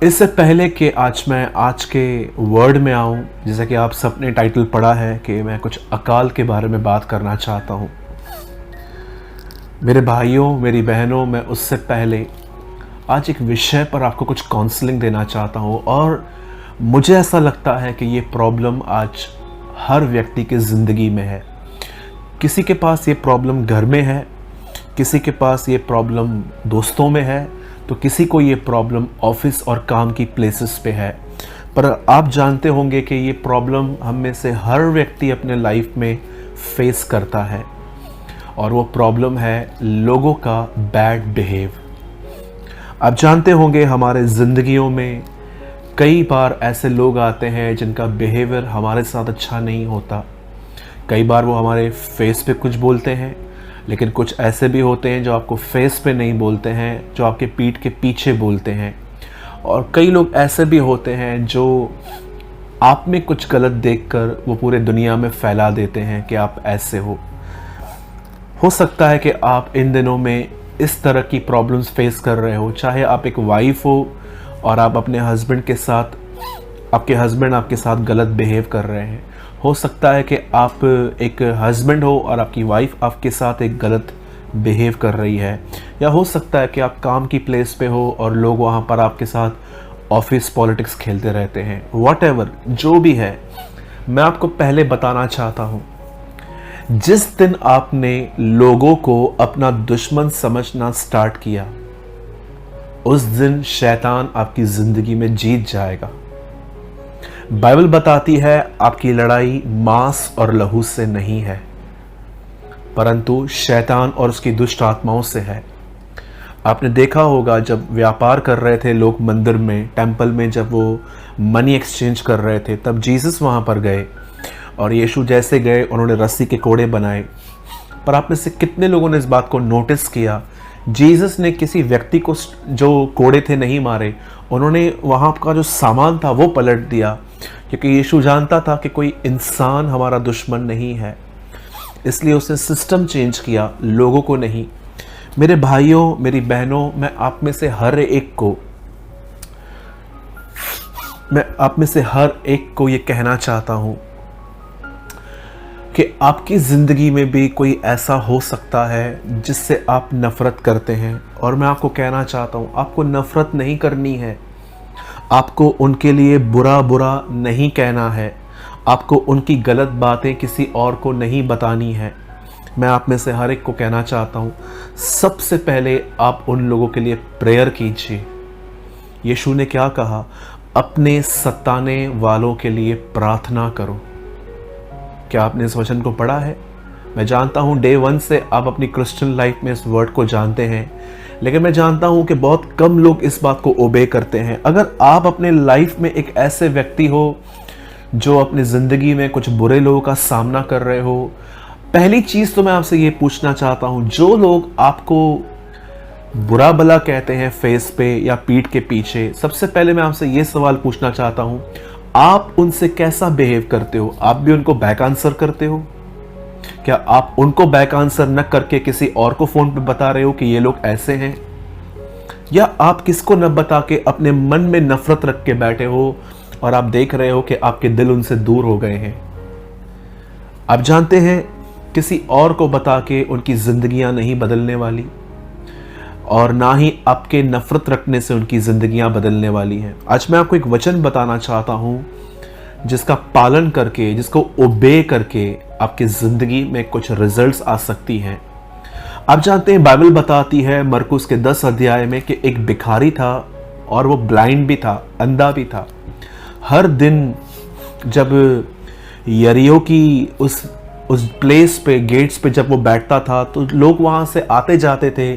इससे पहले कि आज के वर्ड में आऊँ, जैसा कि आप सबने टाइटल पढ़ा है कि मैं कुछ अकाल के बारे में बात करना चाहता हूँ। मेरे भाइयों, मेरी बहनों, मैं उससे पहले आज एक विषय पर आपको कुछ काउंसलिंग देना चाहता हूँ। और मुझे ऐसा लगता है कि ये प्रॉब्लम आज हर व्यक्ति की ज़िंदगी में है। किसी के पास ये प्रॉब्लम घर में है, किसी के पास ये प्रॉब्लम दोस्तों में है, तो किसी को ये प्रॉब्लम ऑफिस और काम की प्लेसेस पे है। पर आप जानते होंगे कि ये प्रॉब्लम हम में से हर व्यक्ति अपने लाइफ में फेस करता है, और वो प्रॉब्लम है लोगों का बैड बिहेव। आप जानते होंगे हमारे ज़िंदगियों में कई बार ऐसे लोग आते हैं जिनका बिहेवियर हमारे साथ अच्छा नहीं होता। कई बार वो हमारे फेस पे कुछ बोलते हैं, लेकिन कुछ ऐसे भी होते हैं जो आपको फेस पे नहीं बोलते हैं, जो आपके पीठ के पीछे बोलते हैं। और कई लोग ऐसे भी होते हैं जो आप में कुछ गलत देखकर वो पूरे दुनिया में फैला देते हैं कि आप ऐसे हो सकता है कि आप इन दिनों में इस तरह की प्रॉब्लम्स फेस कर रहे हो। चाहे आप एक वाइफ हो और आप अपने आपके हस्बैंड आपके साथ गलत बिहेव कर रहे हैं। हो सकता है कि आप एक हस्बैंड हो और आपकी वाइफ आपके साथ एक गलत बिहेव कर रही है। या हो सकता है कि आप काम की प्लेस पे हो और लोग वहाँ पर आपके साथ ऑफिस पॉलिटिक्स खेलते रहते हैं। व्हाटएवर जो भी है, मैं आपको पहले बताना चाहता हूँ, जिस दिन आपने लोगों को अपना दुश्मन समझना स्टार्ट किया, उस दिन शैतान आपकी ज़िंदगी में जीत जाएगा। बाइबल बताती है आपकी लड़ाई मांस और लहू से नहीं है, परंतु शैतान और उसकी दुष्ट आत्माओं से है। आपने देखा होगा जब व्यापार कर रहे थे लोग मंदिर में, टेंपल में, जब वो मनी एक्सचेंज कर रहे थे, तब जीसस वहाँ पर गए और यीशु जैसे गए उन्होंने रस्सी के कोड़े बनाए। पर आप में से कितने लोगों ने इस बात को नोटिस किया? जीसस ने किसी व्यक्ति को जो कोड़े थे नहीं मारे, उन्होंने वहाँ का जो सामान था वो पलट दिया, क्योंकि यीशु जानता था कि कोई इंसान हमारा दुश्मन नहीं है। इसलिए उसने सिस्टम चेंज किया, लोगों को नहीं। मेरे भाइयों, मेरी बहनों, मैं आप में से हर एक को ये कहना चाहता हूँ कि आपकी ज़िंदगी में भी कोई ऐसा हो सकता है जिससे आप नफ़रत करते हैं। और मैं आपको कहना चाहता हूँ, आपको नफ़रत नहीं करनी है, आपको उनके लिए बुरा बुरा नहीं कहना है, आपको उनकी गलत बातें किसी और को नहीं बतानी है। मैं आप में से हर एक को कहना चाहता हूँ, सबसे पहले आप उन लोगों के लिए प्रेयर कीजिए। यीशु ने क्या कहा? अपने सताने वालों के लिए प्रार्थना करो। क्या आपने इस वचन को पढ़ा है? मैं जानता हूँ डे 1 से आप अपनी क्रिश्चियन लाइफ में इस वर्ड को जानते हैं, लेकिन मैं जानता हूँ कि बहुत कम लोग इस बात को ओबे करते हैं। अगर आप अपने लाइफ में एक ऐसे व्यक्ति हो जो अपनी ज़िंदगी में कुछ बुरे लोगों का सामना कर रहे हो, पहली चीज़ तो मैं आपसे ये पूछना चाहता हूँ, जो लोग आपको बुरा भला कहते हैं फेस पे या पीठ के पीछे, सबसे पहले मैं आपसे ये सवाल पूछना चाहता हूँ, आप उनसे कैसा बिहेव करते हो? आप भी उनको बैक आंसर करते हो? क्या आप उनको बैक आंसर न करके किसी और को फोन पे बता रहे हो कि ये लोग ऐसे हैं? या आप किसको न बता के अपने मन में नफरत रख के बैठे हो और आप देख रहे हो कि आपके दिल उनसे दूर हो गए हैं? आप जानते हैं किसी और को बता के उनकी जिंदगियां नहीं बदलने वाली, और ना ही आपके नफरत रखने से उनकी ज़िंदगियां बदलने वाली हैं। आज मैं आपको एक वचन बताना चाहता हूँ जिसका पालन करके, जिसको ओबे करके आपकी ज़िंदगी में कुछ रिजल्ट्स आ सकती हैं। आप जानते हैं बाइबल बताती है मरकुस के 10 अध्याय में कि एक भिखारी था और वो ब्लाइंड भी था, अंधा भी था। हर दिन जब यरीहो की उस प्लेस पे, गेट्स पे जब वो बैठता था, तो लोग वहाँ से आते जाते थे।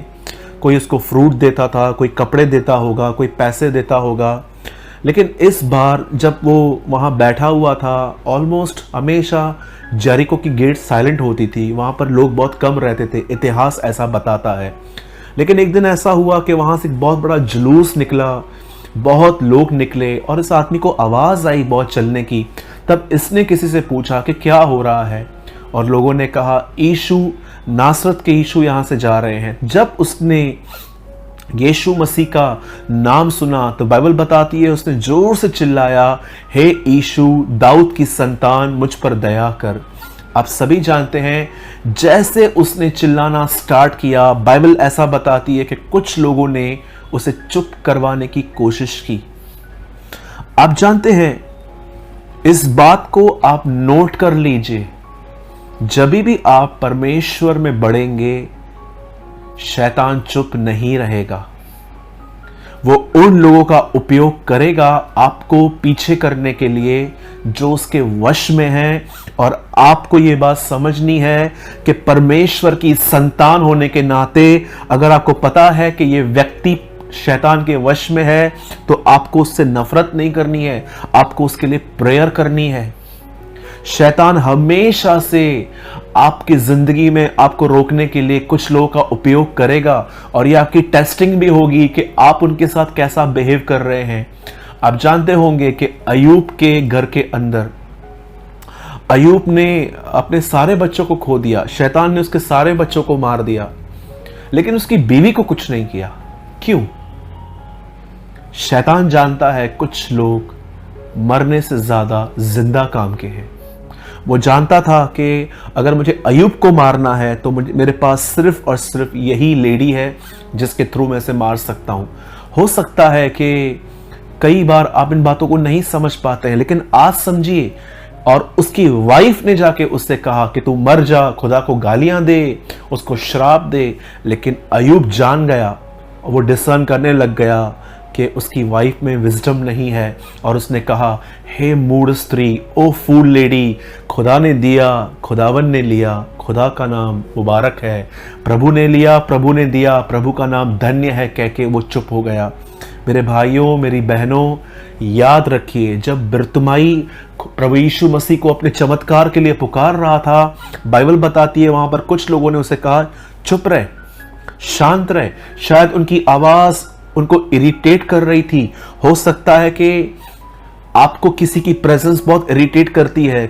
कोई उसको फ्रूट देता था, कोई कपड़े देता होगा, कोई पैसे देता होगा। लेकिन इस बार जब वो वहाँ बैठा हुआ था, ऑलमोस्ट हमेशा जेरिको की गेट साइलेंट होती थी, वहाँ पर लोग बहुत कम रहते थे, इतिहास ऐसा बताता है। लेकिन एक दिन ऐसा हुआ कि वहाँ से एक बहुत बड़ा जुलूस निकला, बहुत लोग निकले और इस आदमी को आवाज़ आई बहुत चलने की। तब इसने किसी से पूछा कि क्या हो रहा है, और लोगों ने कहा यीशु, नासरत के यीशु यहाँ से जा रहे हैं। जब उसने यीशु मसीह का नाम सुना तो बाइबल बताती है उसने जोर से चिल्लाया, हे यीशु दाऊद की संतान मुझ पर दया कर। आप सभी जानते हैं जैसे उसने चिल्लाना स्टार्ट किया, बाइबल ऐसा बताती है कि कुछ लोगों ने उसे चुप करवाने की कोशिश की। आप जानते हैं, इस बात को आप नोट कर लीजिए, जब भी आप परमेश्वर में बढ़ेंगे शैतान चुप नहीं रहेगा। वो उन लोगों का उपयोग करेगा आपको पीछे करने के लिए जो उसके वश में है। और आपको ये बात समझनी है कि परमेश्वर की संतान होने के नाते अगर आपको पता है कि ये व्यक्ति शैतान के वश में है तो आपको उससे नफरत नहीं करनी है, आपको उसके लिए प्रेयर करनी है। शैतान हमेशा से आपकी जिंदगी में आपको रोकने के लिए कुछ लोगों का उपयोग करेगा और ये आपकी टेस्टिंग भी होगी कि आप उनके साथ कैसा बिहेव कर रहे हैं। आप जानते होंगे कि अयूब के घर के अंदर अयूब ने अपने सारे बच्चों को खो दिया, शैतान ने उसके सारे बच्चों को मार दिया, लेकिन उसकी बीवी को कुछ नहीं किया। क्यों? शैतान जानता है कुछ लोग मरने से ज्यादा जिंदा काम के हैं। वो जानता था कि अगर मुझे अयूब को मारना है तो मेरे पास सिर्फ और सिर्फ यही लेडी है जिसके थ्रू मैं इसे मार सकता हूं। हो सकता है कि कई बार आप इन बातों को नहीं समझ पाते हैं, लेकिन आज समझिए। और उसकी वाइफ ने जाके उससे कहा कि तू मर जा, खुदा को गालियां दे, उसको श्राप दे। लेकिन अयूब जान गया, वो डिसर्न करने लग गया कि उसकी वाइफ में विजडम नहीं है, और उसने कहा, हे मूढ़ स्त्री, ओ फूल लेडी, खुदा ने दिया, खुदावन ने लिया, खुदा का नाम मुबारक है। प्रभु ने लिया, प्रभु ने दिया, प्रभु का नाम धन्य है, कह के वो चुप हो गया। मेरे भाइयों, मेरी बहनों, याद रखिए, जब बिरतुमाई प्रभु यीशु मसीह को अपने चमत्कार के लिए पुकार रहा था, बाइबल बताती है वहां पर कुछ लोगों ने उसे कहा, चुप रहे, शांत रहे। शायद उनकी आवाज उनको इरिटेट कर रही थी। हो सकता है कि आपको किसी की प्रेजेंस बहुत इरिटेट करती है।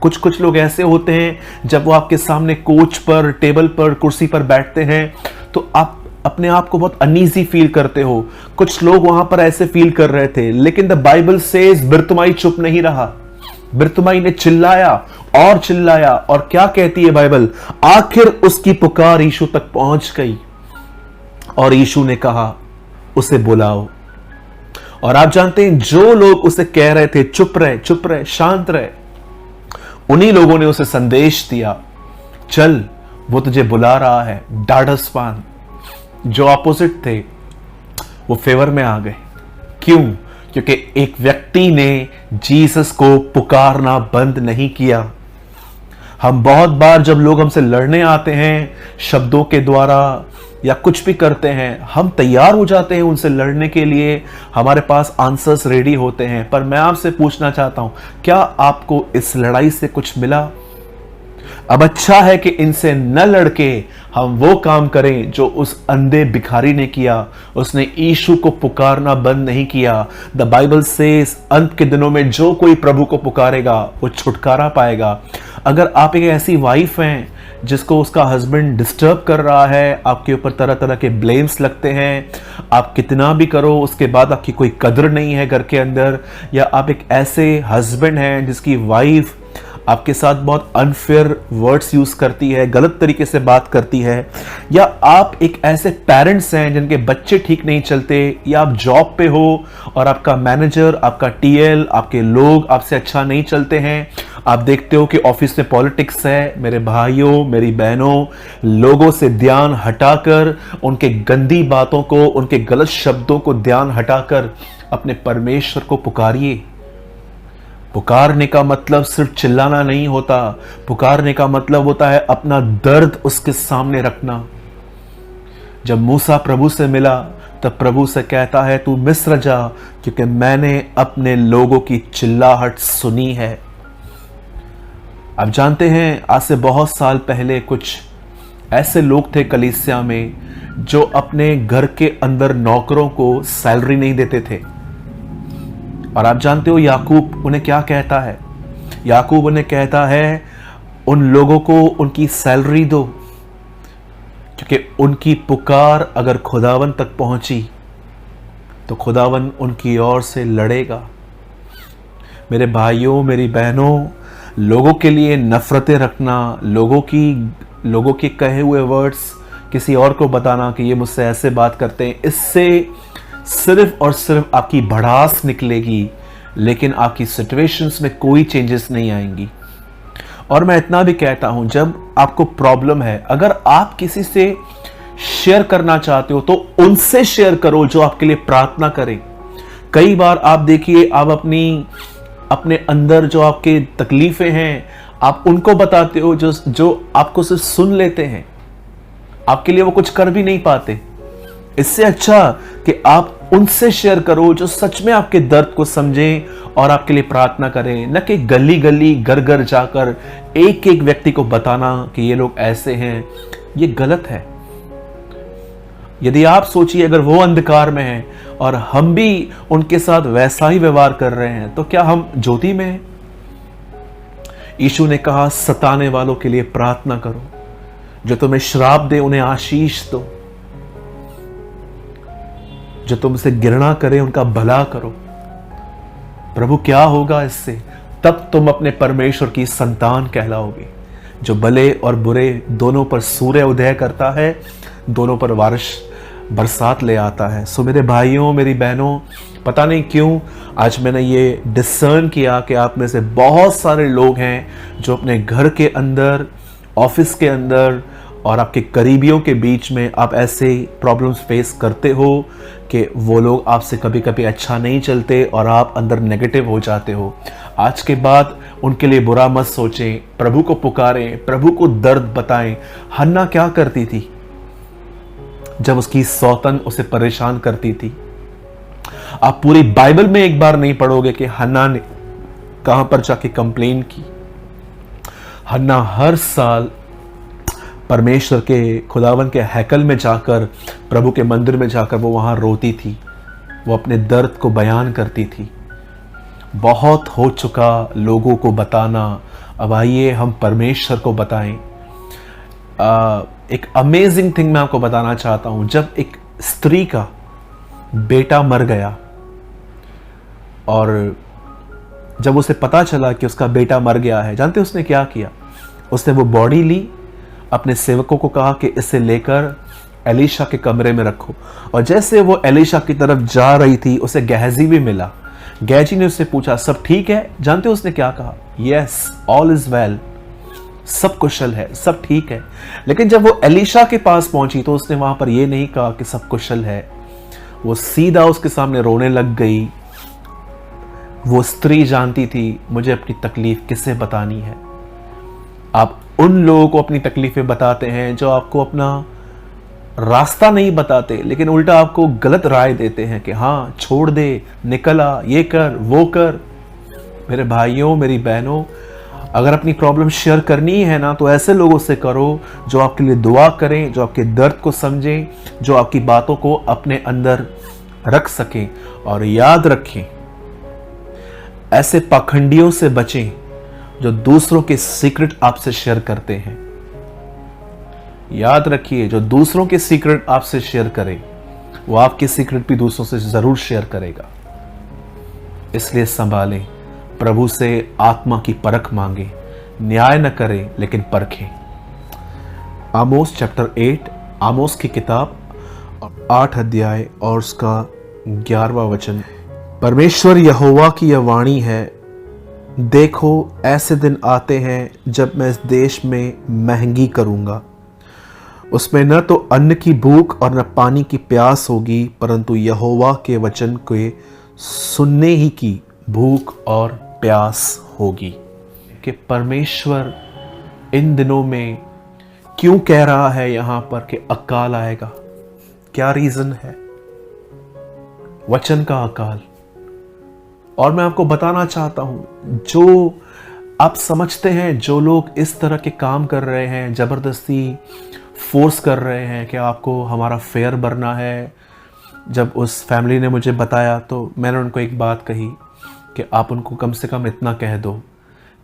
कुछ लोग ऐसे होते हैं जब वो आपके सामने कोच पर, टेबल पर, कुर्सी पर बैठते हैं तो आप अपने आप को बहुत अनईजी फील करते हो। कुछ लोग वहां पर ऐसे फील कर रहे थे, लेकिन द बाइबल सेज बिरतुमाई चुप नहीं रहा। बिरतुमाई ने चिल्लाया और चिल्लाया, और क्या कहती है बाइबल, आखिर उसकी पुकार यीशु तक पहुंच गई और यीशु ने कहा, उसे बुलाओ। और आप जानते हैं, जो लोग उसे कह रहे थे चुप रहे, चुप रहे, शांत रहे, उन्हीं लोगों ने उसे संदेश दिया, चल वो तुझे बुला रहा है। डाढ़सपान जो ऑपोजिट थे वो फेवर में आ गए। क्यों? क्योंकि एक व्यक्ति ने जीसस को पुकारना बंद नहीं किया। हम बहुत बार जब लोग हमसे लड़ने आते हैं शब्दों के द्वारा या कुछ भी करते हैं, हम तैयार हो जाते हैं उनसे लड़ने के लिए, हमारे पास आंसर्स रेडी होते हैं। पर मैं आपसे पूछना चाहता हूं, क्या आपको इस लड़ाई से कुछ मिला? अब अच्छा है कि इनसे न लड़के हम वो काम करें जो उस अंधे भिखारी ने किया। उसने यीशु को पुकारना बंद नहीं किया। द बाइबल सेज अंत के दिनों में जो कोई प्रभु को पुकारेगा वो छुटकारा पाएगा। अगर आप एक ऐसी वाइफ हैं जिसको उसका हस्बैंड डिस्टर्ब कर रहा है, आपके ऊपर तरह तरह के ब्लेम्स लगते हैं, आप कितना भी करो उसके बाद आपकी कोई कदर नहीं है घर के अंदर, या आप एक ऐसे हस्बैंड हैं जिसकी वाइफ आपके साथ बहुत अनफेयर वर्ड्स यूज करती है, गलत तरीके से बात करती है, या आप एक ऐसे पेरेंट्स हैं जिनके बच्चे ठीक नहीं चलते, या आप जॉब पे हो और आपका मैनेजर, आपका टीएल, आपके लोग आपसे अच्छा नहीं चलते हैं, आप देखते हो कि ऑफिस में पॉलिटिक्स है। मेरे भाइयों, मेरी बहनों, लोगों से ध्यान हटाकर, उनके गंदी बातों को, उनके गलत शब्दों को ध्यान हटाकर अपने परमेश्वर को पुकारिए। पुकारने का मतलब सिर्फ चिल्लाना नहीं होता। पुकारने का मतलब होता है अपना दर्द उसके सामने रखना। जब मूसा प्रभु से मिला तब प्रभु से कहता है, तू मिस्र जा, क्योंकि मैंने अपने लोगों की चिल्लाहट सुनी है। आप जानते हैं, आज से बहुत साल पहले कुछ ऐसे लोग थे कलीसिया में जो अपने घर के अंदर नौकरों को सैलरी नहीं देते थे। और आप जानते हो याकूब उन्हें क्या कहता है? याकूब उन्हें कहता है, उन लोगों को उनकी सैलरी दो। क्योंकि उनकी पुकार अगर खुदावन तक पहुंची तो खुदावन उनकी ओर से लड़ेगा। मेरे भाइयों, मेरी बहनों, लोगों के लिए नफरतें रखना, लोगों के कहे हुए वर्ड्स किसी और को बताना कि ये मुझसे ऐसे बात करते हैं, इससे सिर्फ और सिर्फ आपकी भड़ास निकलेगी, लेकिन आपकी सिचुएशंस में कोई चेंजेस नहीं आएंगी। और मैं इतना भी कहता हूं, जब आपको प्रॉब्लम है, अगर आप किसी से शेयर करना चाहते हो तो उनसे शेयर करो जो आपके लिए प्रार्थना करें। कई बार आप देखिए, आप अपने अंदर जो आपके तकलीफें हैं आप उनको बताते हो जो आपको सिर्फ सुन लेते हैं, आपके लिए वो कुछ कर भी नहीं पाते। इससे अच्छा कि आप उनसे शेयर करो जो सच में आपके दर्द को समझें और आपके लिए प्रार्थना करें, न कि गली गली घर घर जाकर एक एक व्यक्ति को बताना कि ये लोग ऐसे हैं। ये गलत है। यदि आप सोचिए, अगर वो अंधकार में हैं और हम भी उनके साथ वैसा ही व्यवहार कर रहे हैं तो क्या हम ज्योति में हैं? यीशु ने कहा, सताने वालों के लिए प्रार्थना करो, जो तुम्हें श्राप दे उन्हें आशीष दो, जो तुमसे घृणा करे उनका भला करो। प्रभु, क्या होगा इससे? तब तुम अपने परमेश्वर की संतान कहलाओगे, जो भले और बुरे दोनों पर सूर्य उदय करता है, दोनों पर बारिश बरसात ले आता है। सो मेरे भाइयों, मेरी बहनों, पता नहीं क्यों आज मैंने ये डिसर्न किया कि आप में से बहुत सारे लोग हैं जो अपने घर के अंदर, ऑफिस के अंदर और आपके करीबियों के बीच में आप ऐसे प्रॉब्लम्स फेस करते हो कि वो लोग आपसे कभी कभी अच्छा नहीं चलते और आप अंदर नेगेटिव हो जाते हो। आज के बाद उनके लिए बुरा मत सोचें, प्रभु को पुकारें, प्रभु को दर्द बताएं। हन्ना क्या करती थी जब उसकी सौतन उसे परेशान करती थी? आप पूरी बाइबल में एक बार नहीं पढ़ोगे कि हन्ना ने कहां पर जाके कंप्लेन की। हन्ना हर साल परमेश्वर के, खुदावन के हैकल में जाकर, प्रभु के मंदिर में जाकर वो वहां रोती थी, वो अपने दर्द को बयान करती थी। बहुत हो चुका लोगों को बताना, अब आइए हम परमेश्वर को बताएं। एक अमेजिंग थिंग मैं आपको बताना चाहता हूं। जब एक स्त्री का बेटा मर गया और जब उसे पता चला कि उसका बेटा मर गया है, जानते उसने क्या किया? उसने वो बॉडी ली, अपने सेवकों को कहा कि इसे लेकर एलीशा के कमरे में रखो। और जैसे वो एलीशा की तरफ जा रही थी, उसे गेहजी भी मिला। गेहजी ने उससे पूछा, सब ठीक है? जानते उसने क्या कहा? यस, ऑल इज वेल, सब कुशल है, सब ठीक है। लेकिन जब वो एलीशा के पास पहुंची तो उसने वहां पर यह नहीं कहा कि सब कुशल है। वो सीधा उसके सामने रोने लग गई। वो स्त्री जानती थी मुझे अपनी तकलीफ किसे बतानी है। आप उन लोगों को अपनी तकलीफें बताते हैं जो आपको अपना रास्ता नहीं बताते, लेकिन उल्टा आपको गलत राय देते हैं कि हाँ छोड़ दे, निकल आ, ये कर, वो कर। मेरे भाइयों, मेरी बहनों, अगर अपनी प्रॉब्लम शेयर करनी है ना तो ऐसे लोगों से करो जो आपके लिए दुआ करें, जो आपके दर्द को समझें, जो आपकी बातों को अपने अंदर रख सकें। और याद रखें, ऐसे पाखंडियों से बचें जो दूसरों के सीक्रेट आपसे शेयर करते हैं। याद रखिए, जो दूसरों के सीक्रेट आपसे शेयर करे वो आपके सीक्रेट भी दूसरों से जरूर शेयर करेगा। इसलिए संभालें, प्रभु से आत्मा की परख मांगे, न्याय न करें लेकिन परखें। आमोस चैप्टर 8, आमोस की किताब 8 अध्याय और उसका 11वां वचन। परमेश्वर यहोवा की यह वाणी है, देखो ऐसे दिन आते हैं जब मैं इस देश में महंगी करूंगा। उसमें न तो अन्न की भूख और न पानी की प्यास होगी, परंतु यहोवा के वचन के सुनने ही की भूख और प्यास होगी। कि परमेश्वर इन दिनों में क्यों कह रहा है यहां पर कि अकाल आएगा? क्या रीजन है? वचन का अकाल। और मैं आपको बताना चाहता हूं, जो आप समझते हैं, जो लोग इस तरह के काम कर रहे हैं, जबरदस्ती फोर्स कर रहे हैं कि आपको हमारा फेयर भरना है। जब उस फैमिली ने मुझे बताया तो मैंने उनको एक बात कही कि आप उनको कम से कम इतना कह दो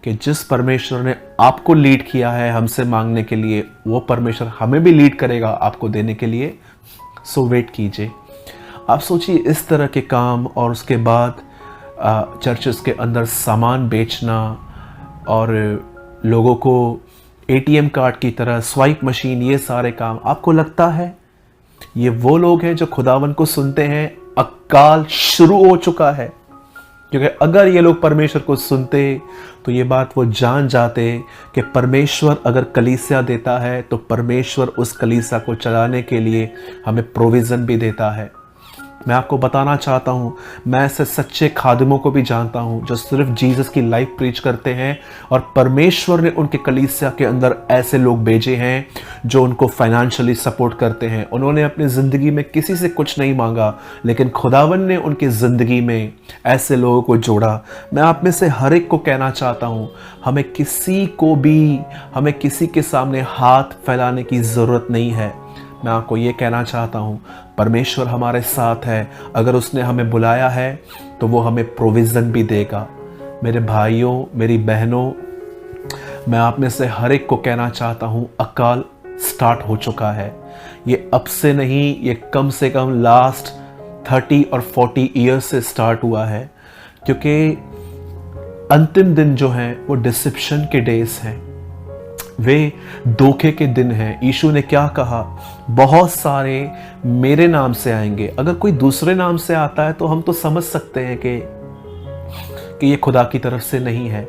कि जिस परमेश्वर ने आपको लीड किया है हमसे मांगने के लिए, वो परमेश्वर हमें भी लीड करेगा आपको देने के लिए। सो वेट कीजिए। आप सोचिए इस तरह के काम, और उसके बाद चर्चेस के अंदर सामान बेचना और लोगों को एटीएम कार्ड की तरह स्वाइप मशीन, ये सारे काम। आपको लगता है ये वो लोग हैं जो खुदावन को सुनते हैं? अकाल शुरू हो चुका है, क्योंकि अगर ये लोग परमेश्वर को सुनते तो ये बात वो जान जाते कि परमेश्वर अगर कलीसिया देता है तो परमेश्वर उस कलीसिया को चलाने के लिए हमें प्रोविज़न भी देता है। मैं आपको बताना चाहता हूँ, मैं ऐसे सच्चे खादिमों को भी जानता हूँ जो सिर्फ जीसस की लाइफ प्रीच करते हैं, और परमेश्वर ने उनके कलीसिया के अंदर ऐसे लोग भेजे हैं जो उनको फाइनेंशियली सपोर्ट करते हैं। उन्होंने अपनी ज़िंदगी में किसी से कुछ नहीं मांगा, लेकिन खुदावन ने उनकी ज़िंदगी में ऐसे लोगों को जोड़ा। मैं आप में से हर एक को कहना चाहता हूँ, हमें किसी के सामने हाथ फैलाने की ज़रूरत नहीं है। मैं आपको ये कहना चाहता हूँ, परमेश्वर हमारे साथ है। अगर उसने हमें बुलाया है तो वो हमें प्रोविज़न भी देगा। मेरे भाइयों, मेरी बहनों, मैं आप में से हर एक को कहना चाहता हूँ, अकाल स्टार्ट हो चुका है। ये अब से नहीं, ये कम से कम लास्ट 30 और 40 ईयर्स से स्टार्ट हुआ है, क्योंकि अंतिम दिन जो हैं वो डिसेप्शन के डेज हैं, वे धोखे के दिन हैं। यीशु ने क्या कहा? बहुत सारे मेरे नाम से आएंगे। अगर कोई दूसरे नाम से आता है तो हम तो समझ सकते हैं कि ये खुदा की तरफ से नहीं है,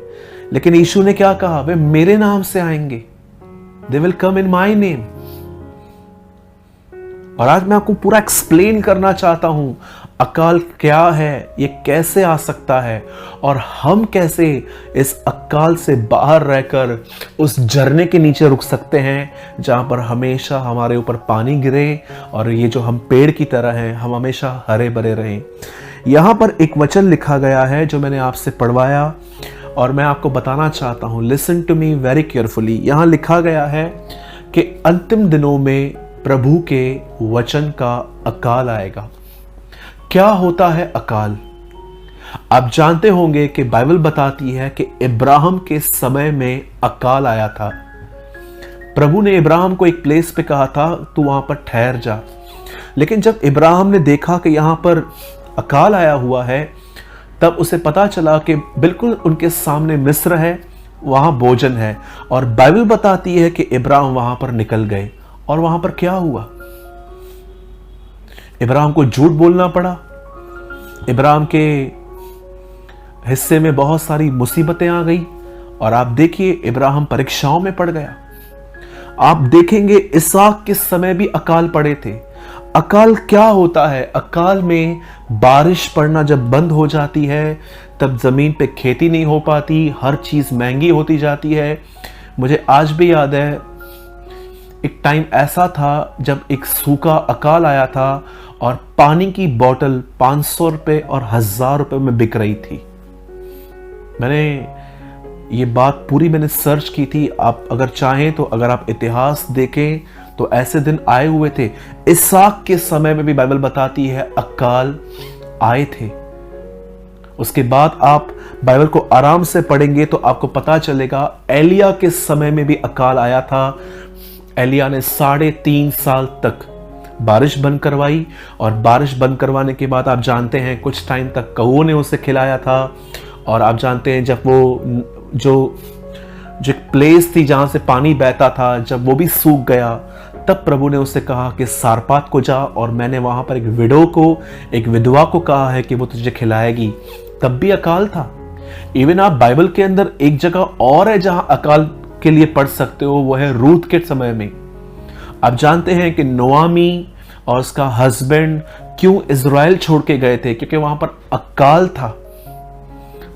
लेकिन यीशु ने क्या कहा? वे मेरे नाम से आएंगे, they will come in my name. और आज मैं आपको पूरा एक्सप्लेन करना चाहता हूं अकाल क्या है, ये कैसे आ सकता है, और हम कैसे इस अकाल से बाहर रहकर उस झरने के नीचे रुक सकते हैं जहां पर हमेशा हमारे ऊपर पानी गिरे, और ये जो हम पेड़ की तरह हैं, हम हमेशा हरे भरे रहें। यहां पर एक वचन लिखा गया है जो मैंने आपसे पढ़वाया, और मैं आपको बताना चाहता हूं, listen to me very carefully. यहां लिखा गया है कि अंतिम दिनों में प्रभु के वचन का अकाल आएगा। क्या होता है अकाल? आप जानते होंगे कि बाइबल बताती है कि इब्राहिम के समय में अकाल आया था। प्रभु ने इब्राहिम को एक प्लेस पे कहा था, तू वहां पर ठहर जा। लेकिन जब इब्राहिम ने देखा कि यहां पर अकाल आया हुआ है, तब उसे पता चला कि बिल्कुल उनके सामने मिस्र है, वहां भोजन है, और बाइबल बताती है कि इब्राहिम वहां पर निकल गए। और वहां पर क्या हुआ? इब्राहिम को झूठ बोलना पड़ा। इब्राहिम के हिस्से में बहुत सारी मुसीबतें आ गई, और आप देखिए इब्राहिम परीक्षाओं में पड़ गया। आप देखेंगे इसहाक के समय भी अकाल पड़े थे। अकाल क्या होता है? अकाल में बारिश पड़ना जब बंद हो जाती है, तब जमीन पे खेती नहीं हो पाती, हर चीज महंगी होती जाती है। मुझे आज भी याद है, एक टाइम ऐसा था जब एक सूखा अकाल आया था और पानी की बोतल 500 रुपए और 1000 रुपए में बिक रही थी। मैंने ये बात पूरी सर्च की थी। आप अगर चाहें तो अगर आप इतिहास देखें तो ऐसे दिन आए हुए थे। इसहाक के समय में भी बाइबल बताती है अकाल आए थे। उसके बाद आप बाइबल को आराम से पढ़ेंगे तो आपको पता चलेगा एलिया के समय में भी अकाल आया था। एलिया ने 3.5 साल तक बारिश बंद करवाई, और बारिश बंद करवाने के बाद आप जानते हैं कुछ टाइम तक कौओं ने उसे खिलाया था। और आप जानते हैं जब वो जो प्लेस थी जहां से पानी बहता था, जब वो भी सूख गया, तब प्रभु ने उससे कहा कि सारपात को जा, और मैंने वहां पर एक विधवा को कहा है कि वो तुझे खिलाएगी। तब भी अकाल था। इवन आप बाइबल के अंदर एक जगह और है जहां अकाल के लिए पढ़ सकते हो, वो है रूथ के समय में। आप जानते हैं कि नोआमी और उसका हस्बैंड क्यों इज़राइल छोड़ के गए थे? क्योंकि वहां पर अकाल था।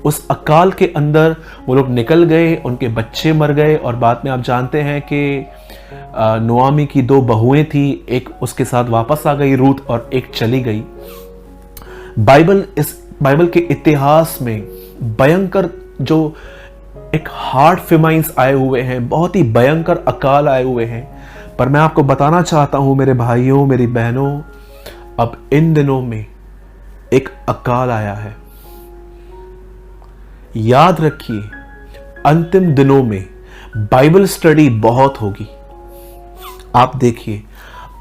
उस अकाल के अंदर वो लोग निकल गए, उनके बच्चे मर गए, और बाद में आप जानते हैं कि नोआमी की 2 बहुएं थी, एक उसके साथ वापस आ गई रूथ, और एक चली गई। बाइबल के इतिहास में भयंकर जो एक हार्ड फेमाइंस आए हुए हैं, बहुत ही भयंकर अकाल आए हुए हैं। पर मैं आपको बताना चाहता हूं मेरे भाइयों, मेरी बहनों, अब इन दिनों में एक अकाल आया है। याद रखिए, अंतिम दिनों में बाइबल स्टडी बहुत होगी। आप देखिए,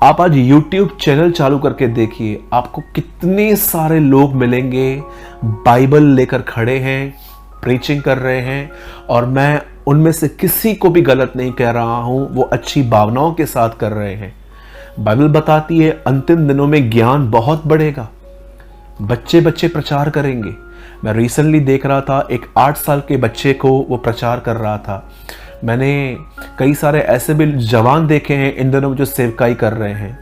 आप आज YouTube चैनल चालू करके देखिए, आपको कितने सारे लोग मिलेंगे बाइबल लेकर खड़े हैं, प्रीचिंग कर रहे हैं। और मैं उनमें से किसी को भी गलत नहीं कह रहा हूं, वो अच्छी भावनाओं के साथ कर रहे हैं। बाइबल बताती है अंतिम दिनों में ज्ञान बहुत बढ़ेगा, बच्चे बच्चे प्रचार करेंगे। मैं रिसेंटली देख रहा था, एक 8 साल के बच्चे को वो प्रचार कर रहा था। मैंने कई सारे ऐसे भी जवान देखे हैं इन दिनों में जो सेवकाई कर रहे हैं।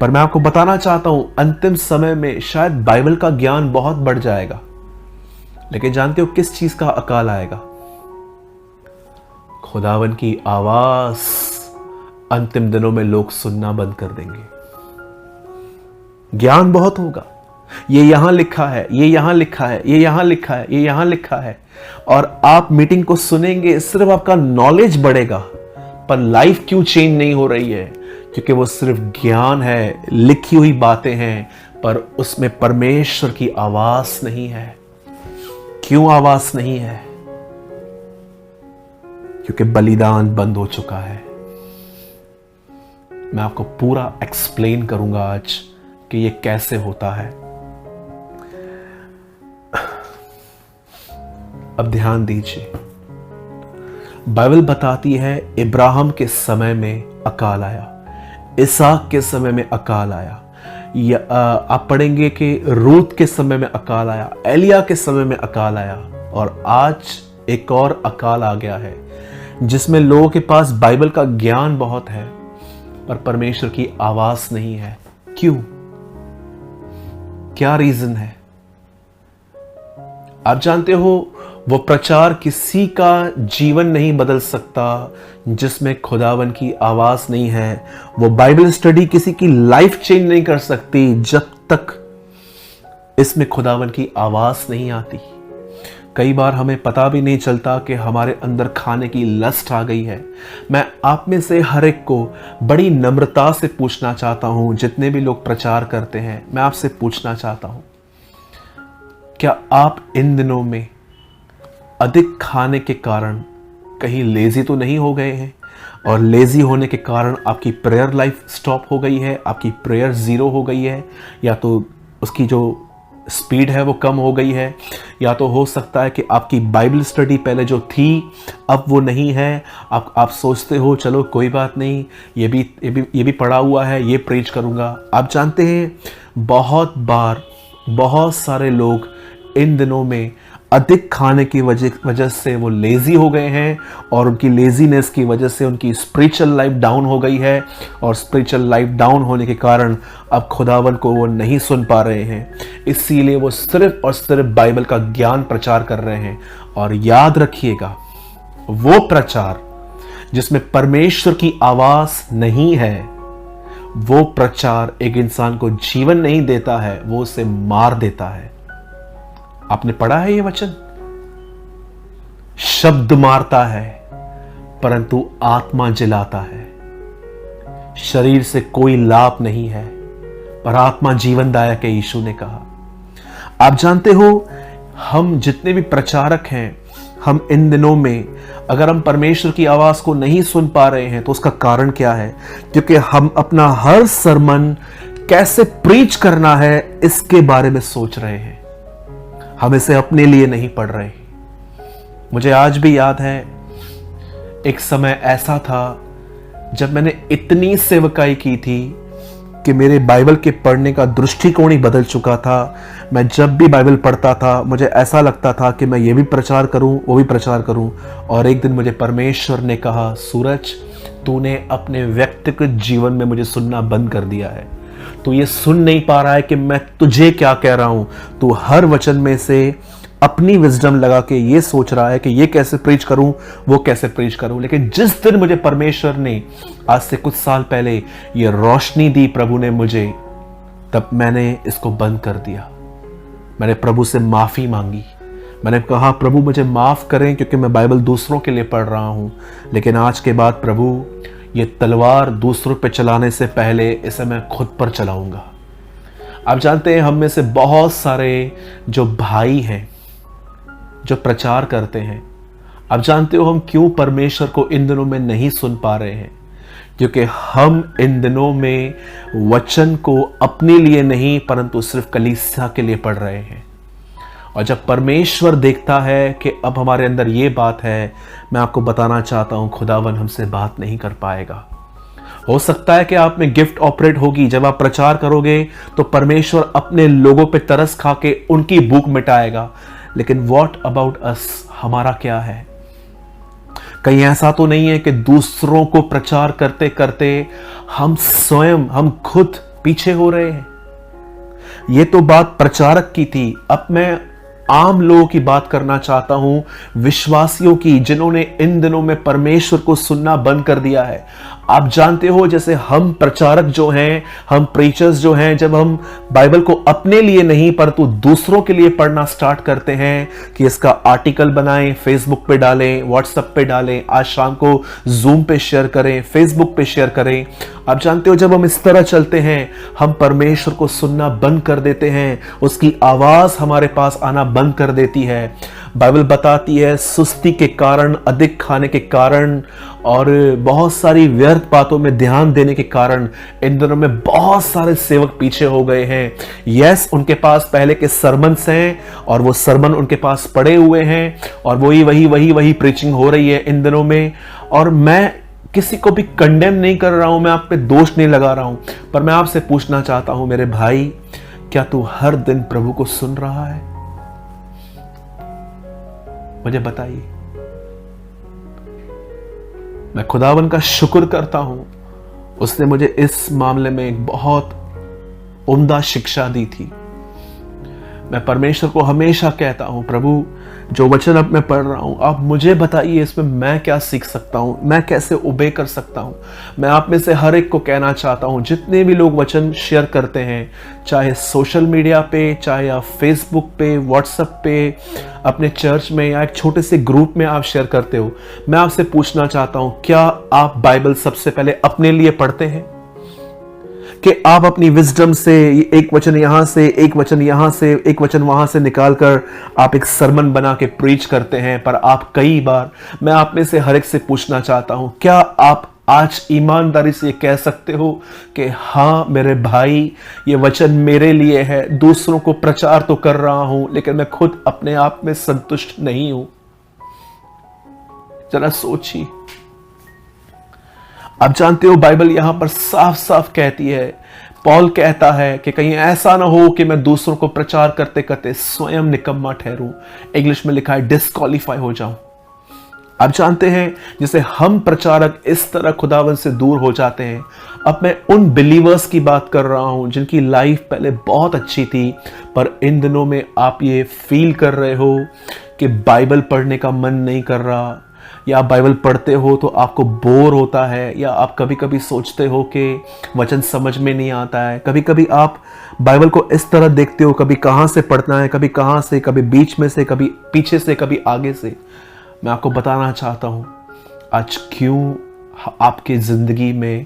पर मैं आपको बताना चाहता हूं, अंतिम समय में शायद बाइबल का ज्ञान बहुत बढ़ जाएगा, लेकिन जानते हो किस चीज का अकाल आएगा? खुदावन की आवाज अंतिम दिनों में लोग सुनना बंद कर देंगे। ज्ञान बहुत होगा, ये यहां लिखा है, ये यहां लिखा है, ये यहां लिखा है, ये यहां लिखा है, और आप मीटिंग को सुनेंगे, सिर्फ आपका नॉलेज बढ़ेगा, पर लाइफ क्यों चेंज नहीं हो रही है? क्योंकि वो सिर्फ ज्ञान है, लिखी हुई बातें हैं, पर उसमें परमेश्वर की आवाज नहीं है। क्यों आवाज नहीं है? क्योंकि बलिदान बंद हो चुका है। मैं आपको पूरा एक्सप्लेन करूंगा आज कि ये कैसे होता है। अब ध्यान दीजिए, बाइबल बताती है इब्राहिम के समय में अकाल आया, इसहाक के समय में अकाल आया, आप पढ़ेंगे कि रूत के समय में अकाल आया, एलिया के समय में अकाल आया, और आज एक और अकाल आ गया है जिसमें लोगों के पास बाइबल का ज्ञान बहुत है पर परमेश्वर की आवाज नहीं है। क्यों? क्या रीजन है? आप जानते हो, वो प्रचार किसी का जीवन नहीं बदल सकता जिसमें खुदावन की आवाज नहीं है। वो बाइबल स्टडी किसी की लाइफ चेंज नहीं कर सकती जब तक इसमें खुदावन की आवाज नहीं आती। कई बार हमें पता भी नहीं चलता कि हमारे अंदर खाने की लस्ट आ गई है। मैं आप में से हर एक को बड़ी नम्रता से पूछना चाहता हूं, जितने भी लोग प्रचार करते हैं, मैं आपसे पूछना चाहता हूं, क्या आप इन दिनों में अधिक खाने के कारण कहीं लेजी तो नहीं हो गए हैं? और लेजी होने के कारण आपकी प्रेयर लाइफ स्टॉप हो गई है, आपकी प्रेयर जीरो हो गई है, या तो उसकी जो स्पीड है वो कम हो गई है, या तो हो सकता है कि आपकी बाइबल स्टडी पहले जो थी अब वो नहीं है। आप सोचते हो चलो कोई बात नहीं, ये भी पढ़ा हुआ है, ये प्रीच करूँगा। आप जानते हैं, बहुत बार बहुत सारे लोग इन दिनों में अधिक खाने की वजह से वो लेजी हो गए हैं, और उनकी लेजीनेस की वजह से उनकी स्पिरिचुअल लाइफ डाउन हो गई है, और स्पिरिचुअल लाइफ डाउन होने के कारण अब खुदावन को वो नहीं सुन पा रहे हैं। इसीलिए वो सिर्फ और सिर्फ बाइबल का ज्ञान प्रचार कर रहे हैं। और याद रखिएगा, वो प्रचार जिसमें परमेश्वर की आवाज नहीं है, वो प्रचार एक इंसान को जीवन नहीं देता है, वो उसे मार देता है। आपने पढ़ा है ये वचन? शब्द मारता है परंतु आत्मा जिलाता है। शरीर से कोई लाभ नहीं है पर आत्मा जीवनदायक है, यीशु ने कहा। आप जानते हो, हम जितने भी प्रचारक हैं, हम इन दिनों में अगर हम परमेश्वर की आवाज को नहीं सुन पा रहे हैं तो उसका कारण क्या है? क्योंकि हम अपना हर सरमन कैसे प्रीच करना है इसके बारे में सोच रहे हैं, हम इसे अपने लिए नहीं पढ़ रहे। मुझे आज भी याद है, एक समय ऐसा था जब मैंने इतनी सेवकाई की थी कि मेरे बाइबल के पढ़ने का दृष्टिकोण ही बदल चुका था। मैं जब भी बाइबल पढ़ता था मुझे ऐसा लगता था कि मैं ये भी प्रचार करूं, वो भी प्रचार करूं। और एक दिन मुझे परमेश्वर ने कहा, सूरज, तूने अपने व्यक्तिगत जीवन में मुझे सुनना बंद कर दिया है। तू ये सुन नहीं पा रहा है कि मैं तुझे क्या कह रहा हूं। तू हर वचन में से अपनी विजडम लगा के ये सोच रहा है कि ये कैसे प्रीच करूं, वो कैसे प्रीच करूं। लेकिन जिस दिन मुझे परमेश्वर ने आज से कुछ साल पहले ये रोशनी दी प्रभु ने मुझे, तब मैंने इसको बंद कर दिया। मैंने प्रभु से माफी मांगी। मैंने कहा, प्रभु मुझे माफ करें क्योंकि मैं बाइबल दूसरों के लिए पढ़ रहा हूं, लेकिन आज के बाद प्रभु ये तलवार दूसरों पे चलाने से पहले इसे मैं खुद पर चलाऊंगा। आप जानते हैं, हम में से बहुत सारे जो भाई हैं जो प्रचार करते हैं, आप जानते हो हम क्यों परमेश्वर को इन दिनों में नहीं सुन पा रहे हैं? क्योंकि हम इन दिनों में वचन को अपने लिए नहीं परंतु सिर्फ कलीसिया के लिए पढ़ रहे हैं। और जब परमेश्वर देखता है कि अब हमारे अंदर ये बात है, मैं आपको बताना चाहता हूं, खुदावन हमसे बात नहीं कर पाएगा। हो सकता है कि आप में गिफ्ट ऑपरेट होगी, जब आप प्रचार करोगे तो परमेश्वर अपने लोगों पे तरस खा के उनकी भूख मिटाएगा। लेकिन व्हाट अबाउट अस, हमारा क्या है? कहीं ऐसा तो नहीं है कि दूसरों को प्रचार करते करते हम खुद पीछे हो रहे हैं? ये तो बात प्रचारक की थी। अब मैं आम लोगों की बात करना चाहता हूं, विश्वासियों की, जिन्होंने इन दिनों में परमेश्वर को सुनना बंद कर दिया है। आप जानते हो, जैसे हम प्रचारक जो हैं, हम प्रीचर्स जो हैं, जब हम बाइबल को अपने लिए नहीं परंतु दूसरों के लिए पढ़ना स्टार्ट करते हैं कि इसका आर्टिकल बनाएं, फेसबुक पे डालें, व्हाट्सएप पे डालें, आज शाम को जूम पे शेयर करें, फेसबुक पे शेयर करें। आप जानते हो, जब हम इस तरह चलते हैं, हम परमेश्वर को सुनना बंद कर देते हैं, उसकी आवाज हमारे पास आना बंद कर देती है। बाइबल बताती है सुस्ती के कारण, अधिक खाने के कारण और बहुत सारी व्यर्थ बातों में ध्यान देने के कारण इन दिनों में बहुत सारे सेवक पीछे हो गए हैं। यस, उनके पास पहले के सरमन्स हैं और वो सरमन उनके पास पड़े हुए हैं और वही प्रीचिंग हो रही है इन दिनों में। और मैं किसी को भी कंडेम नहीं कर रहा हूं, मैं आप पे दोष नहीं लगा रहा हूं, पर मैं आपसे पूछना चाहता हूं, मेरे भाई, क्या तू हर दिन प्रभु को सुन रहा है? मुझे बताइए। मैं खुदावन का शुक्र करता हूं, उसने मुझे इस मामले में एक बहुत उम्दा शिक्षा दी थी। मैं परमेश्वर को हमेशा कहता हूं, प्रभु जो वचन अब मैं पढ़ रहा हूं, आप मुझे बताइए इसमें मैं क्या सीख सकता हूं, मैं कैसे ओबे कर सकता हूं। मैं आप में से हर एक को कहना चाहता हूं, जितने भी लोग वचन शेयर करते हैं, चाहे सोशल मीडिया पे, चाहे आप फेसबुक पे, व्हाट्सएप पे, अपने चर्च में या एक छोटे से ग्रुप में आप शेयर करते हो, मैं आपसे पूछना चाहता हूं, क्या आप बाइबल सबसे पहले अपने लिए पढ़ते हैं? कि आप अपनी विजडम से एक वचन यहां से, एक वचन यहां से, एक वचन वहां से निकालकर आप एक सरमन बना के प्रीच करते हैं? पर आप कई बार, मैं आप में से हर एक से पूछना चाहता हूं, क्या आप आज ईमानदारी से कह सकते हो कि हाँ मेरे भाई, ये वचन मेरे लिए है, दूसरों को प्रचार तो कर रहा हूं लेकिन मैं खुद अपने आप में संतुष्ट नहीं हूं? जरा सोचिए। आप जानते हो, बाइबल यहां पर साफ साफ कहती है, पॉल कहता है कि कहीं ऐसा ना हो कि मैं दूसरों को प्रचार करते करते स्वयं निकम्मा ठहरूं। इंग्लिश में लिखा है डिस्क्वालीफाई हो जाऊं। आप जानते हैं, जैसे हम प्रचारक इस तरह खुदावन से दूर हो जाते हैं। अब मैं उन बिलीवर्स की बात कर रहा हूं जिनकी लाइफ पहले बहुत अच्छी थी, पर इन दिनों में आप ये फील कर रहे हो कि बाइबल पढ़ने का मन नहीं कर रहा, या आप बाइबल पढ़ते हो तो आपको बोर होता है, या आप कभी कभी सोचते हो कि वचन समझ में नहीं आता है। कभी कभी आप बाइबल को इस तरह देखते हो, कभी कहां से पढ़ना है, कभी कहां से, कभी बीच में से, कभी पीछे से, कभी आगे से। मैं आपको बताना चाहता हूं, आज क्यों आपकी जिंदगी में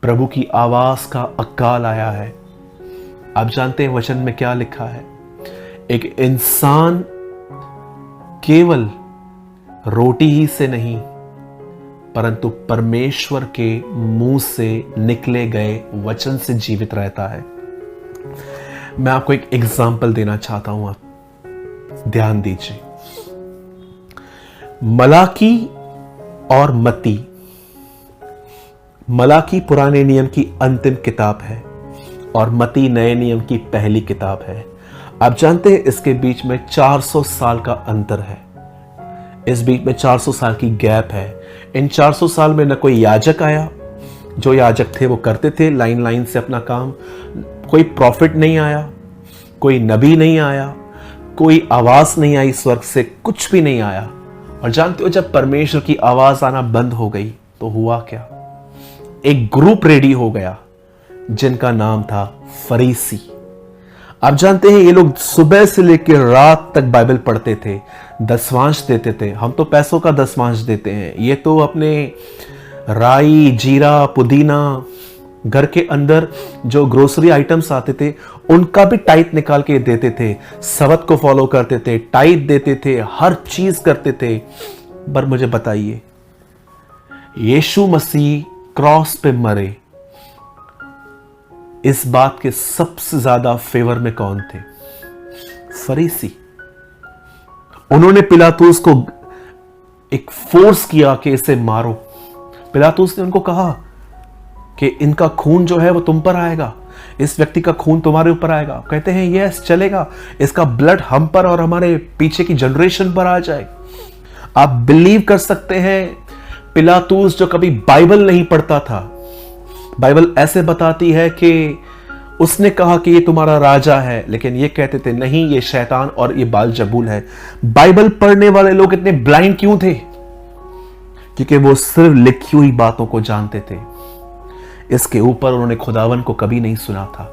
प्रभु की आवाज का अकाल आया है। आप जानते हैं वचन में क्या लिखा है? एक इंसान केवल रोटी ही से नहीं परंतु परमेश्वर के मुंह से निकले गए वचन से जीवित रहता है। मैं आपको एक एग्जाम्पल देना चाहता हूं, आप ध्यान दीजिए। मलाकी और मत्ती, मलाकी पुराने नियम की अंतिम किताब है और मत्ती नए नियम की पहली किताब है। आप जानते हैं इसके बीच में 400 साल का अंतर है। इस बीच में 400 साल की गैप है। इन 400 साल में न कोई याजक आया, जो याजक थे वो करते थे लाइन लाइन से अपना काम, कोई प्रॉफिट नहीं आया, कोई नबी नहीं आया, कोई आवाज नहीं आई स्वर्ग से, कुछ भी नहीं आया। और जानते हो, जब परमेश्वर की आवाज आना बंद हो गई तो हुआ क्या? एक ग्रुप रेडी हो गया जिनका नाम था फरीसी। आप जानते हैं, ये लोग सुबह से लेकर रात तक बाइबल पढ़ते थे, दसवांश देते थे। हम तो पैसों का दसवांश देते हैं, ये तो अपने राई, जीरा, पुदीना, घर के अंदर जो ग्रोसरी आइटम्स आते थे उनका भी टाइट निकाल के देते थे। सबत को फॉलो करते थे, टाइट देते थे, हर चीज करते थे। पर मुझे बताइए, यीशु मसीह क्रॉस पे मरे, इस बात के सबसे ज्यादा फेवर में कौन थे? फरीसी। उन्होंने पिलातुस को एक फोर्स किया कि इसे मारो। पिलातुस ने उनको कहा कि इनका खून जो है वो तुम पर आएगा, इस व्यक्ति का खून तुम्हारे ऊपर आएगा। कहते हैं यस चलेगा, इसका ब्लड हम पर और हमारे पीछे की जनरेशन पर आ जाए। आप बिलीव कर सकते हैं, पिलातुस जो कभी बाइबल नहीं पढ़ता था, बाइबल ऐसे बताती है कि उसने कहा कि ये तुम्हारा राजा है, लेकिन ये कहते थे नहीं, ये शैतान और ये बालजबूल है। बाइबल पढ़ने वाले लोग इतने ब्लाइंड क्यों थे? क्योंकि वो सिर्फ लिखी हुई बातों को जानते थे, इसके ऊपर उन्होंने खुदावन को कभी नहीं सुना था।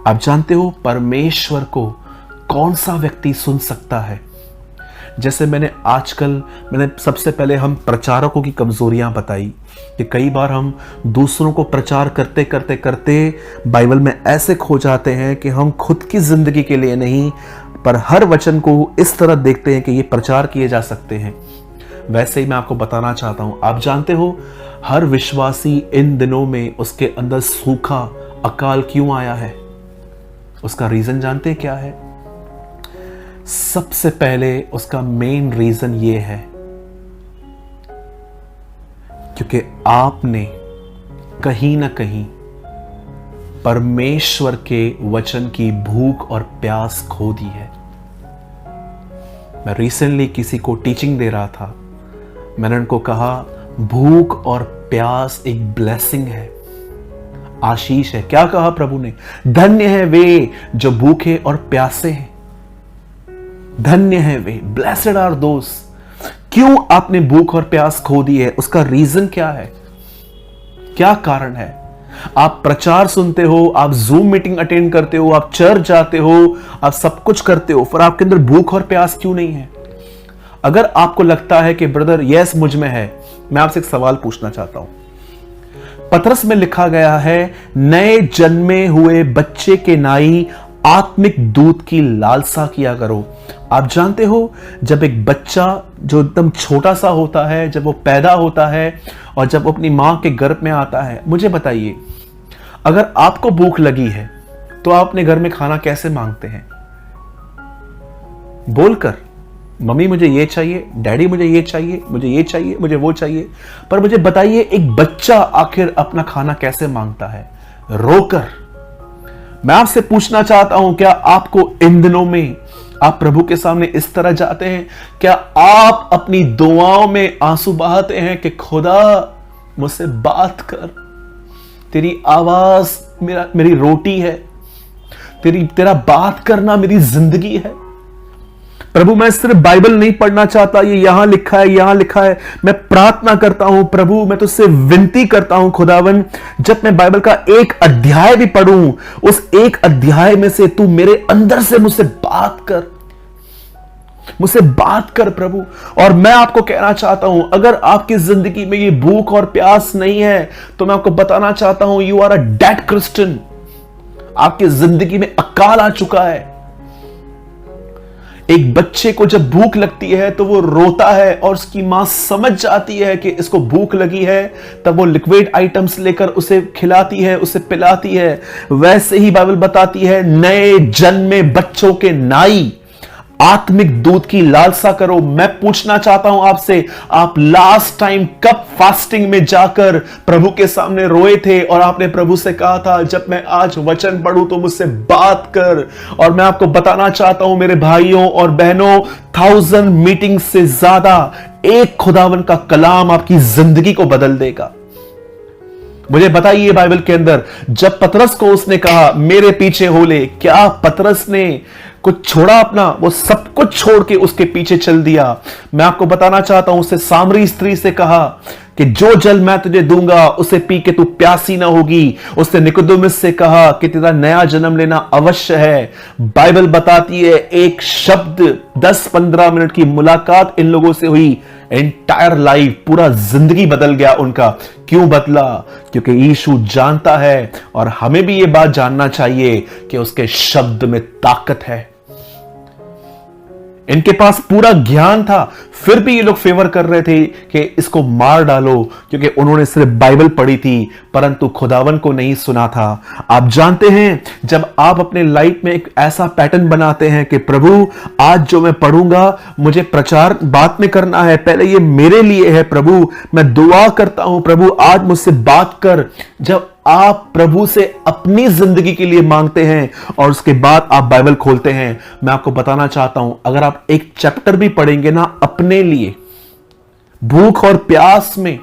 आप जानते हो परमेश्वर को कौन सा व्यक्ति सुन सकता है? जैसे मैंने सबसे पहले हम प्रचारकों की कमजोरियां बताई कि कई बार हम दूसरों को प्रचार करते करते करते बाइबल में ऐसे खो जाते हैं कि हम खुद की जिंदगी के लिए नहीं, पर हर वचन को इस तरह देखते हैं कि ये प्रचार किए जा सकते हैं। वैसे ही मैं आपको बताना चाहता हूं, आप जानते हो हर विश्वासी इन दिनों में उसके अंदर सूखा अकाल क्यों आया है? उसका रीजन जानते हैं क्या है? सबसे पहले उसका मेन रीजन ये है क्योंकि आपने कहीं ना कहीं परमेश्वर के वचन की भूख और प्यास खो दी है। मैं रिसेंटली किसी को टीचिंग दे रहा था, मैंने उनको कहा भूख और प्यास एक ब्लेसिंग है, आशीष है। क्या कहा प्रभु ने? धन्य है वे जो भूखे और प्यासे हैं, धन्य है वे, ब्लेसेड आर दोस। क्यों आपने भूख और प्यास खो दी है? उसका रीजन क्या है? क्या कारण है? आप प्रचार सुनते हो, आप जूम मीटिंग अटेंड करते हो, आप चर्च जाते हो, आप सब कुछ करते हो, पर आपके अंदर भूख और प्यास क्यों नहीं है? अगर आपको लगता है कि ब्रदर यस मुझ में है, मैं आपसे एक सवाल पूछना चाहता हूं। पतरस में लिखा गया है, नए जन्मे हुए बच्चे के नाई आत्मिक दूध की लालसा किया करो। आप जानते हो जब एक बच्चा जो एकदम छोटा सा होता है, जब वो पैदा होता है और जब वो अपनी मां के गर्भ में आता है, मुझे बताइए अगर आपको भूख लगी है तो आप अपने घर में खाना कैसे मांगते हैं? बोलकर, मम्मी मुझे ये चाहिए, डैडी मुझे ये चाहिए, मुझे ये चाहिए, मुझे वो चाहिए। पर मुझे बताइए एक बच्चा आखिर अपना खाना कैसे मांगता है? रोकर। मैं आपसे पूछना चाहता हूं, क्या आपको इन दिनों में आप प्रभु के सामने इस तरह जाते हैं? क्या आप अपनी दुआओं में आंसू बहाते हैं कि खुदा मुझसे बात कर, तेरी आवाज मेरी रोटी है, तेरा बात करना मेरी जिंदगी है। प्रभु मैं सिर्फ बाइबल नहीं पढ़ना चाहता, ये यहां लिखा है, यहां लिखा है। मैं प्रार्थना करता हूं प्रभु, मैं तुझसे विनती करता हूं खुदावन, जब मैं बाइबल का एक अध्याय भी पढ़ूं, उस एक अध्याय में से तू मेरे अंदर से मुझसे बात कर प्रभु। और मैं आपको कहना चाहता हूं, अगर आपकी जिंदगी में ये भूख और प्यास नहीं है तो मैं आपको बताना चाहता हूं, you are a dead Christian. आपकी जिंदगी में अकाल आ चुका है। एक बच्चे को जब भूख लगती है तो वो रोता है और उसकी मां समझ जाती है कि इसको भूख लगी है, तब वो लिक्विड आइटम्स लेकर उसे खिलाती है, उसे पिलाती है। वैसे ही बाइबल बताती है, नए जन्मे बच्चों के नाई आत्मिक दूध की लालसा करो। मैं पूछना चाहता हूं आपसे, आप लास्ट टाइम कब फास्टिंग में जाकर प्रभु के सामने रोए थे और आपने प्रभु से कहा था, जब मैं आज वचन पढ़ूं तो मुझसे बात कर? और मैं आपको बताना चाहता हूं मेरे भाइयों और बहनों, 1000 मीटिंग से ज्यादा एक खुदावन का कलाम आपकी जिंदगी को बदल देगा। मुझे बताइए बाइबल के अंदर जब पतरस को उसने कहा मेरे पीछे हो ले, क्या पतरस ने कुछ छोड़ा अपना? वो सब कुछ छोड़ के उसके पीछे चल दिया। मैं आपको बताना चाहता हूं, उससे सामरी स्त्री से कहा कि जो जल मैं तुझे दूंगा उसे पी के तू प्यासी ना होगी। उसने निकोदेमुस से कहा कि तेरा नया जन्म लेना अवश्य है। बाइबल बताती है एक शब्द 10-15 मिनट की मुलाकात इन लोगों से हुई, एंटायर लाइफ, पूरा जिंदगी बदल गया उनका। क्यों बदला? क्योंकि यीशु जानता है, और हमें भी यह बात जानना चाहिए कि उसके शब्द में ताकत है। इनके पास पूरा ज्ञान था, फिर भी ये लोग फेवर कर रहे थे कि इसको मार डालो, क्योंकि उन्होंने सिर्फ बाइबल पढ़ी थी परंतु खुदावन को नहीं सुना था। आप जानते हैं, जब आप अपने लाइफ में एक ऐसा पैटर्न बनाते हैं कि प्रभु आज जो मैं पढ़ूंगा मुझे प्रचार बाद में करना है, पहले ये मेरे लिए है प्रभु, मैं दुआ करता हूं प्रभु आज मुझसे बात कर। जब आप प्रभु से अपनी जिंदगी के लिए मांगते हैं और उसके बाद आप बाइबल खोलते हैं, मैं आपको बताना चाहता हूं, अगर आप एक चैप्टर भी पढ़ेंगे ना अपने लिए भूख और प्यास में,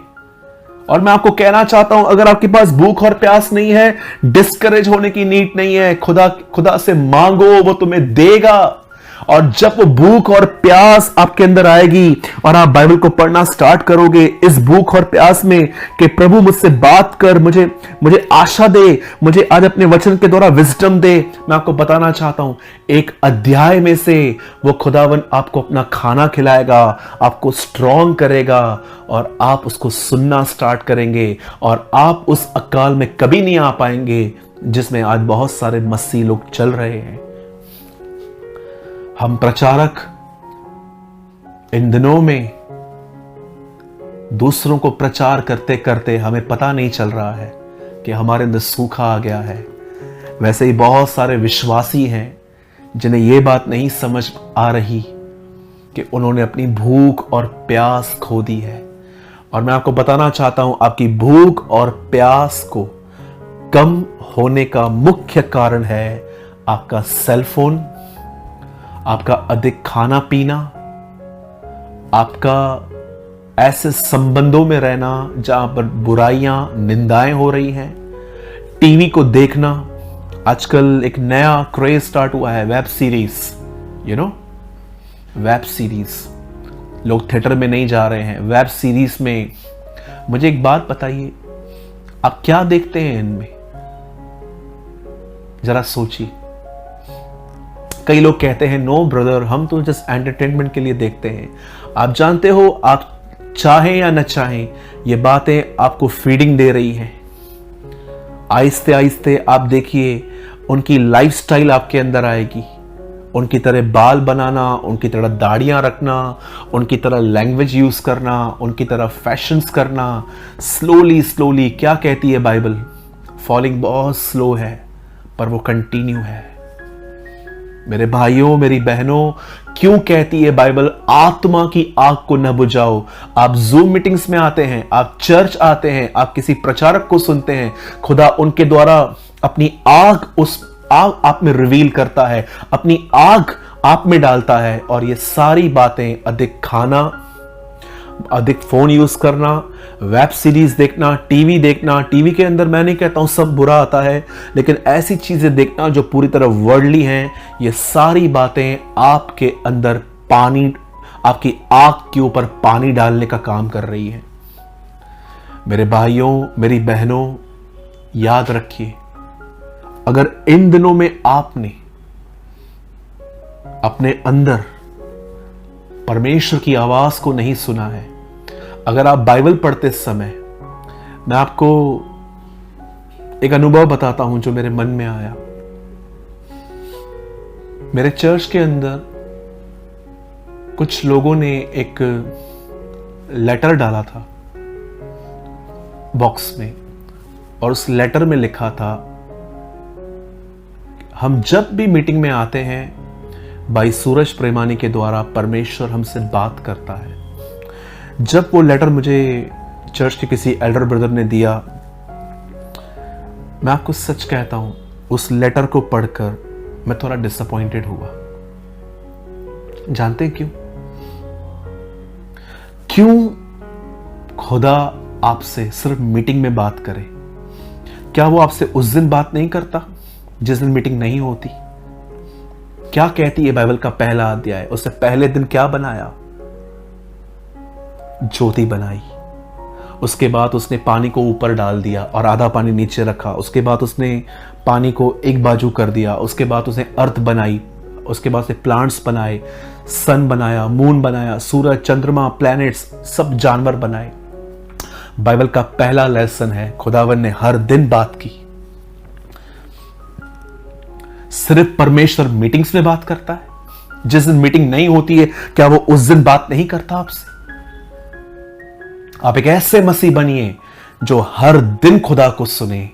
और मैं आपको कहना चाहता हूं अगर आपके पास भूख और प्यास नहीं है, डिस्करेज होने की नीड नहीं है, खुदा से मांगो, वो तुम्हें देगा। और जब वो भूख और प्यास आपके अंदर आएगी और आप बाइबल को पढ़ना स्टार्ट करोगे इस भूख और प्यास में कि प्रभु मुझसे बात कर, मुझे आशा दे, मुझे आज अपने वचन के द्वारा विजडम दे, मैं आपको बताना चाहता हूं एक अध्याय में से वो खुदावन आपको अपना खाना खिलाएगा, आपको स्ट्रॉन्ग करेगा और आप उसको सुनना स्टार्ट करेंगे और आप उस अकाल में कभी नहीं आ पाएंगे जिसमें आज बहुत सारे मसीह लोग चल रहे हैं। हम प्रचारक इन दिनों में दूसरों को प्रचार करते करते हमें पता नहीं चल रहा है कि हमारे अंदर सूखा आ गया है। वैसे ही बहुत सारे विश्वासी हैं जिन्हें यह बात नहीं समझ आ रही कि उन्होंने अपनी भूख और प्यास खो दी है। और मैं आपको बताना चाहता हूं आपकी भूख और प्यास को कम होने का मुख्य कारण है आपका सेलफोन, आपका अधिक खाना पीना, आपका ऐसे संबंधों में रहना जहां पर बुराइयां निंदाएं हो रही हैं, टीवी को देखना। आजकल एक नया क्रेज स्टार्ट हुआ है, वेब सीरीज, वेब सीरीज। लोग थिएटर में नहीं जा रहे हैं, वेब सीरीज में। मुझे एक बात बताइए, आप क्या देखते हैं इनमें? जरा सोचिए। कई लोग कहते हैं नो ब्रदर, हम तो जस्ट एंटरटेनमेंट के लिए देखते हैं। आप जानते हो, आप चाहें या न चाहें, ये बातें आपको फीडिंग दे रही हैं। आहिस्ते आहिस्ते आप देखिए उनकी लाइफस्टाइल आपके अंदर आएगी। उनकी तरह बाल बनाना, उनकी तरह दाढ़ियां रखना, उनकी तरह लैंग्वेज यूज करना, उनकी तरह फैशंस करना, स्लोली स्लोली। क्या कहती है बाइबल? फॉलिंग बहुत स्लो है पर वो कंटिन्यू है। मेरे भाइयों, मेरी बहनों, क्यों कहती है बाइबल आत्मा की आग को न बुझाओ? आप जूम मीटिंग्स में आते हैं, आप चर्च आते हैं, आप किसी प्रचारक को सुनते हैं, खुदा उनके द्वारा अपनी आग, उस आग आप में रिवील करता है, अपनी आग आप में डालता है। और ये सारी बातें, अधिक खाना, अधिक फोन यूज करना, वेब सीरीज देखना, टीवी देखना, टीवी के अंदर मैं नहीं कहता हूं सब बुरा आता है, लेकिन ऐसी चीजें देखना जो पूरी तरह वर्ल्डली हैं, ये सारी बातें आपके अंदर पानी, आपकी आग के ऊपर पानी डालने का काम कर रही है। मेरे भाइयों, मेरी बहनों, याद रखिए, अगर इन दिनों में आपने अपने अंदर परमेश्वर की आवाज को नहीं सुना है, अगर आप बाइबल पढ़ते समय, मैं आपको एक अनुभव बताता हूं जो मेरे मन में आया। मेरे चर्च के अंदर कुछ लोगों ने एक लेटर डाला था बॉक्स में, और उस लेटर में लिखा था, हम जब भी मीटिंग में आते हैं भाई सूरज प्रेमानी के द्वारा परमेश्वर हमसे बात करता है। जब वो लेटर मुझे चर्च के किसी एल्डर ब्रदर ने दिया, मैं आपको सच कहता हूं, उस लेटर को पढ़कर मैं थोड़ा डिसअपॉइंटेड हुआ। जानते हैं क्यों? क्यों खुदा आपसे सिर्फ मीटिंग में बात करे? क्या वो आपसे उस दिन बात नहीं करता जिस दिन मीटिंग नहीं होती? क्या कहती है बाइबल का पहला अध्याय? उससे पहले दिन क्या बनाया? ज्योति बनाई। उसके बाद उसने पानी को ऊपर डाल दिया और आधा पानी नीचे रखा। उसके बाद उसने पानी को एक बाजू कर दिया। उसके बाद उसने अर्थ बनाई। उसके बाद उसने प्लांट्स बनाए, सन बनाया, मून बनाया, सूरज, चंद्रमा, प्लैनेट्स, सब जानवर बनाए। बाइबल का पहला लेसन है, खुदावन ने हर दिन बात की। सिर्फ परमेश्वर मीटिंग्स में बात करता है? जिस दिन मीटिंग नहीं होती है, क्या वो उस दिन बात नहीं करता आपसे? आप एक ऐसे मसीह बनिए जो हर दिन खुदा को सुने,